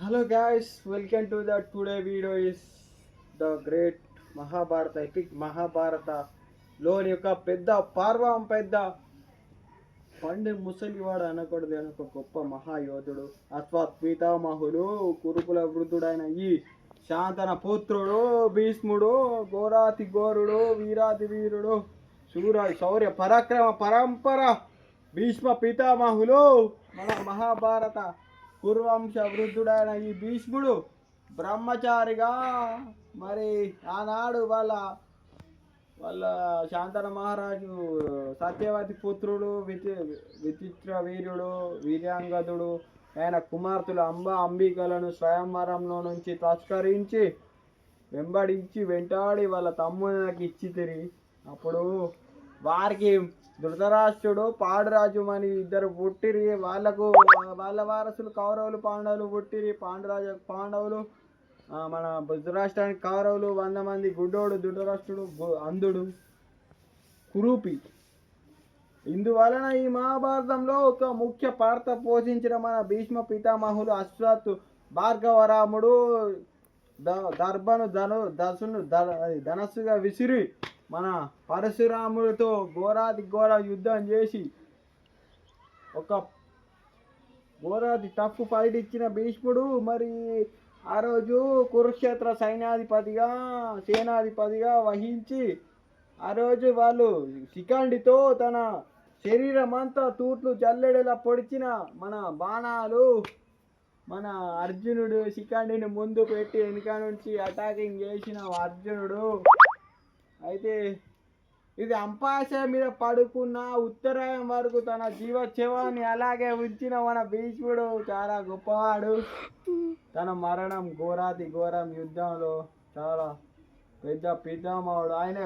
Hello guys, welcome to the today video is the great Mahabharata epic Mahabharata లోని యొక్క పెద్ద పార్వం పెద్ద పండు ముసలివాడు అనకూడదు అని ఒక గొప్ప మహాయోధుడు అశ్వత్థామహుడు కురుకుల వృద్ధుడైన ఈ శాంతన పుత్రుడు భీష్ముడు ఘోరాతి ఘోరుడు వీరాతి వీరుడు శౌర్య పరాక్రమ పరంపర భీష్మ పితామహులు మన మహాభారత కురువంశ వృద్ధుడైన ఈ భీష్ముడు బ్రహ్మచారిగా మరి ఆనాడు వాళ్ళ వాళ్ళ శాంతన మహారాజు సత్యవతి పుత్రుడు విచిత్ర వీరుడు వీర్యాంగదుడు ఆయన కుమార్తెలు అంబికలను స్వయంవరంలో నుంచి తస్కరించి వెంబడించి వెంటాడి వాళ్ళ తమ్మునికి ఇచ్చి తిరిగి అప్పుడు వారికి ధృతరాష్ట్రుడు పాండురాజు అని ఇద్దరు పుట్టిరి. వాళ్ళ వారసులు కౌరవులు పాండవులు పుట్టిరి. పాండవులు మన ధృతరాష్ట్రానికి కౌరవులు 100 మంది, గుడ్డోడు ధృతరాష్ట్రుడు అంధుడు కురూపి. ఇందువలన ఈ మహాభారతంలో ఒక ముఖ్య పాత్ర పోషించిన మన భీష్మ పితామహులు అశ్వత్ భార్గవరాముడు దర్భను ధనస్సుగా విసిరి మన పరశురాముడితో ఘోరాతి ఘోర యుద్ధం చేసి ఒక ఘోరాతి టఫ్ ఫైట్ ఇచ్చిన భీష్ముడు మరి ఆ రోజు కురుక్షేత్ర సేనాధిపతిగా వహించి ఆ రోజు వాళ్ళు శిఖండితో తన శరీరం అంతా తూట్లు జల్లెడలా పొడిచిన మన బాణాలు మన అర్జునుడు శిఖండిని ముందు పెట్టి వెనుక నుంచి అటాకింగ్ చేసిన అర్జునుడు అయితే ఇది అంపాశయ మీద పడుకున్న ఉత్తరాయం వరకు తన జీవోత్సవాన్ని అలాగే ఉంచిన మన భీష్ముడు చాలా గొప్పవాడు. తన మరణం ఘోరాతి ఘోరం యుద్ధంలో చాలా పెద్ద పితామహుడు. ఆయన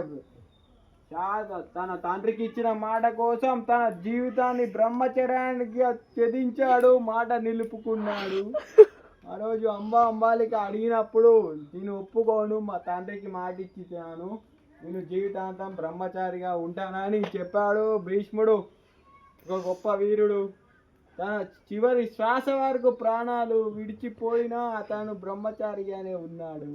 తన తండ్రికి ఇచ్చిన మాట కోసం తన జీవితాన్ని బ్రహ్మచర్యానికి త్యజించాడు, మాట నిలుపుకున్నాడు. ఆ రోజు అంబాలిక అడిగినప్పుడు నేను ఒప్పుకోను, మా తండ్రికి మాట ఇచ్చినాను, నేను జీవితాంతం బ్రహ్మచారిగా ఉంటానని చెప్పాడు భీష్ముడు. ఒక గొప్ప వీరుడు. తన చివరి శ్వాస వరకు ప్రాణాలు విడిచిపోయినా అతను బ్రహ్మచారిగానే ఉన్నాడు.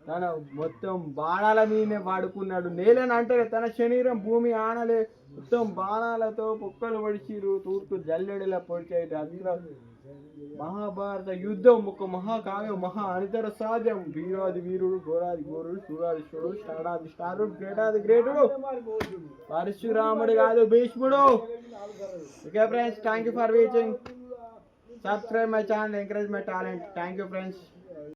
తన మొత్తం బాణాల మీదనే వాడుకున్నాడు. నేలని అంటే తన శరీరం భూమి ఆనలే, మొత్తం బాణాలతో పొక్కలు పడిచిరు, తూర్పు జల్లెడలా పొడిచేది. అందులో మహాభారత యుద్ధం ఒక మహాకావ్యం, మహా అనితర సాధ్యం. వీరాది వీరుడు, ఘోరాది ఘోరుడు, శూరాదిశుడు, స్టారాది స్టారుడు, గ్రేటాది గ్రేటుడు పరశురాముడు కాదు భీష్ముడు. Okay friends, thank you for watching. Subscribe my channel, encourage my talent. Thank you friends.